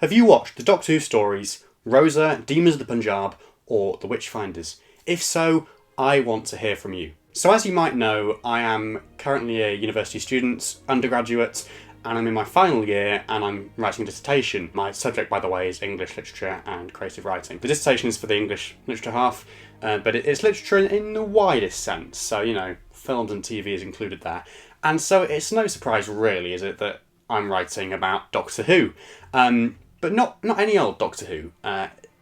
Have you watched the Doctor Who stories, Rosa, Demons of the Punjab, or The Witchfinders? If so, I want to hear from you. So as you might know, I am currently a university student, undergraduate, and I'm in my final year and I'm writing a dissertation. My subject, by the way, is English literature and creative writing. The dissertation is for the English literature half, but it's literature in the widest sense, so, you know, films and TV is included there. And so it's no surprise really, is it, that I'm writing about Doctor Who. But not any old Doctor Who.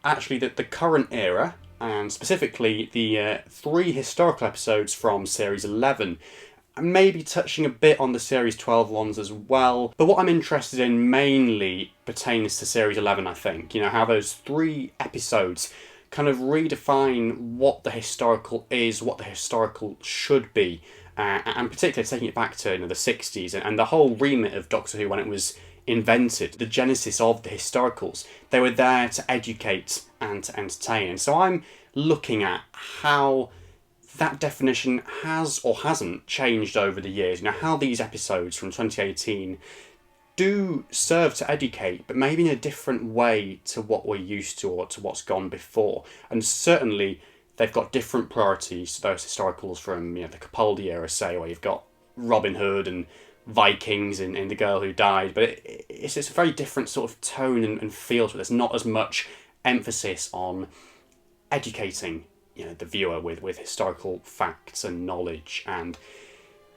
Actually, the current era, and specifically the 3 historical episodes from Series 11. Maybe touching a bit on the Series 12 ones as well. But what I'm interested in mainly pertains to Series 11, I think. You know, how those 3 episodes kind of redefine what the historical is, what the historical should be. And particularly taking it back to the 60s and the whole remit of Doctor Who when it was invented, the genesis of the historicals. They were there to educate and to entertain. And so I'm looking at how that definition has or hasn't changed over the years. You know, how these episodes from 2018 do serve to educate, but maybe in a different way to what we're used to or to what's gone before. And certainly they've got different priorities to those historicals from, the Capaldi era, say, where you've got Robin Hood and Vikings in The Girl Who Died, but it's a very different sort of tone and feel to it. There's not as much emphasis on educating the viewer with historical facts and knowledge, and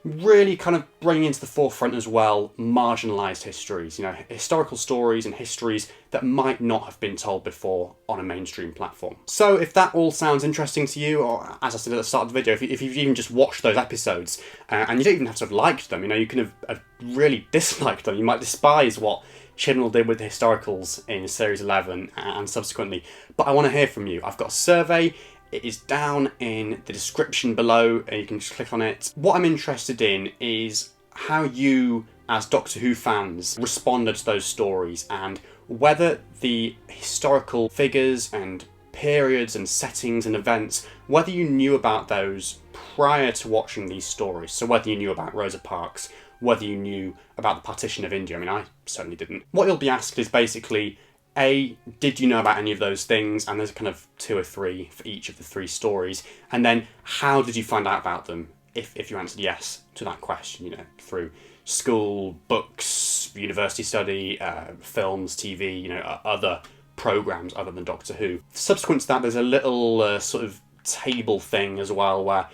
really kind of bringing into the forefront as well marginalised histories, historical stories and histories that might not have been told before on a mainstream platform. So if that all sounds interesting to you, or as I said at the start of the video, if you've even just watched those episodes, and you don't even have to have liked them, you can have really disliked them, you might despise what Chibnall did with the historicals in Series 11 and subsequently, but I want to hear from you. I've got a survey. It is down in the description below, and you can just click on it. What I'm interested in is how you, as Doctor Who fans, responded to those stories, and whether the historical figures and periods and settings and events, whether you knew about those prior to watching these stories. So whether you knew about Rosa Parks, whether you knew about the partition of India. I mean, I certainly didn't. What you'll be asked is basically, A, did you know about any of those things? And there's kind of 2 or 3 for each of the 3 stories. And then, how did you find out about them? If you answered yes to that question, through school, books, university study, films, TV, other programmes other than Doctor Who. Subsequent to that, there's a little sort of table thing as well, where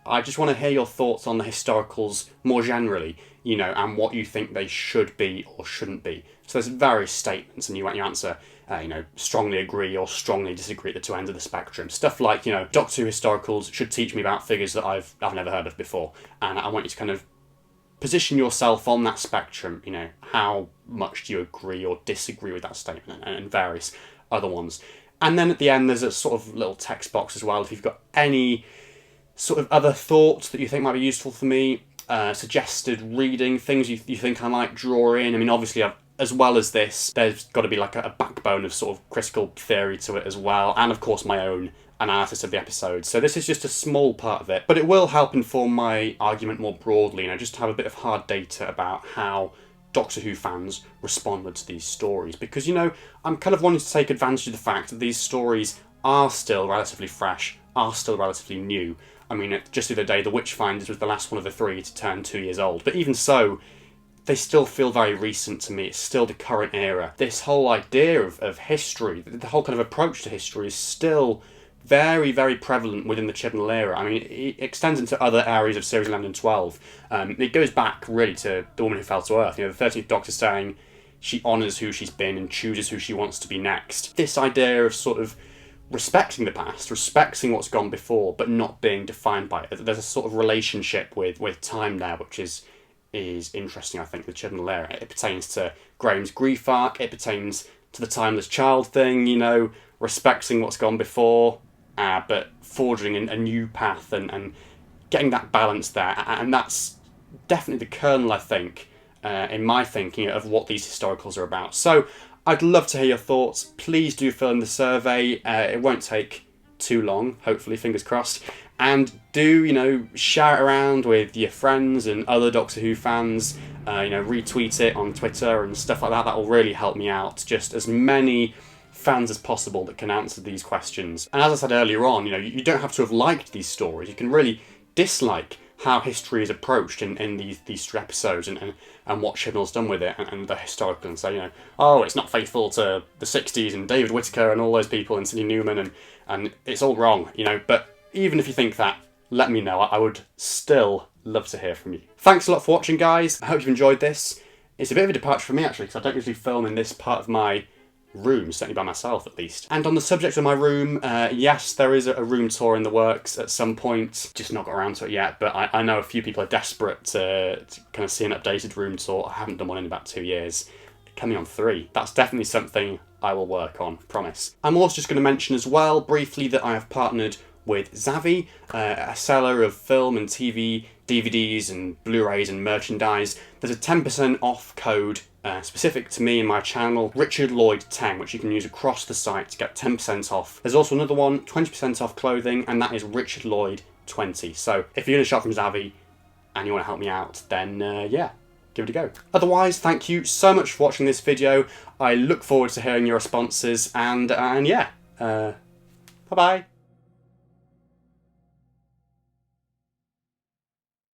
I just want to hear your thoughts on the historicals more generally, and what you think they should be or shouldn't be. So there's various statements, and you answer, strongly agree or strongly disagree at the 2 ends of the spectrum. Stuff like, Doctor Who historicals should teach me about figures that I've never heard of before. And I want you to kind of position yourself on that spectrum, how much do you agree or disagree with that statement, and various other ones. And then at the end, there's a sort of little text box as well. If you've got any sort of other thoughts that you think might be useful for me, suggested reading, things you think I might draw in. I mean, obviously, as well as this, there's got to be like a backbone of sort of critical theory to it as well, and of course my own analysis of the episode. So this is just a small part of it, but it will help inform my argument more broadly, just to have a bit of hard data about how Doctor Who fans responded to these stories. Because, I'm kind of wanting to take advantage of the fact that these stories are still relatively fresh, are still relatively new. I mean, just the other day, The Witchfinders was the last one of the 3 to turn 2 years old. But even so, they still feel very recent to me. It's still the current era. This whole idea of history, the whole kind of approach to history is still very, very prevalent within the Chibnall era. I mean, it extends into other areas of Series 11 and 12. It goes back, really, to The Woman Who Fell to Earth. The 13th Doctor saying she honours who she's been and chooses who she wants to be next. This idea of sort of respecting the past, respecting what's gone before, but not being defined by it. There's a sort of relationship with time there, which is interesting, I think, the Chibnall era. It pertains to Graham's grief arc, it pertains to the timeless child thing, respecting what's gone before, but forging a new path and getting that balance there. And that's definitely the kernel, I think, in my thinking, of what these historicals are about. So I'd love to hear your thoughts. Please do fill in the survey. It won't take too long, hopefully, fingers crossed. And do, you know, share it around with your friends and other Doctor Who fans. You know, retweet it on Twitter and stuff like that. That will really help me out. Just as many fans as possible that can answer these questions. And as I said earlier on, you know, you don't have to have liked these stories. You can really dislike how history is approached in these 3 episodes and what Chibnall's done with it and the historical, and say, you know, oh, it's not faithful to the 60s and David Whittaker and all those people and Sidney Newman and it's all wrong, you know. But even if you think that, let me know. I would still love to hear from you. Thanks a lot for watching, guys. I hope you've enjoyed this. It's a bit of a departure for me, actually, because I don't usually film in this part of my room, certainly by myself at least. And on the subject of my room, yes, there is a room tour in the works at some point. Just not got around to it yet, but I know a few people are desperate to kind of see an updated room tour. I haven't done one in about 2 years. Coming on 3. That's definitely something I will work on, promise. I'm also just going to mention as well, briefly, that I have partnered with Zavvi, a seller of film and TV, DVDs and Blu-rays and merchandise. There's a 10% off code specific to me and my channel, Richard Lloyd 10, which you can use across the site to get 10% off. There's also another one, 20% off clothing, and that is Richard Lloyd 20. So if you're going to shop from Zavvi and you want to help me out, then yeah, give it a go. Otherwise, thank you so much for watching this video. I look forward to hearing your responses, and yeah, bye-bye.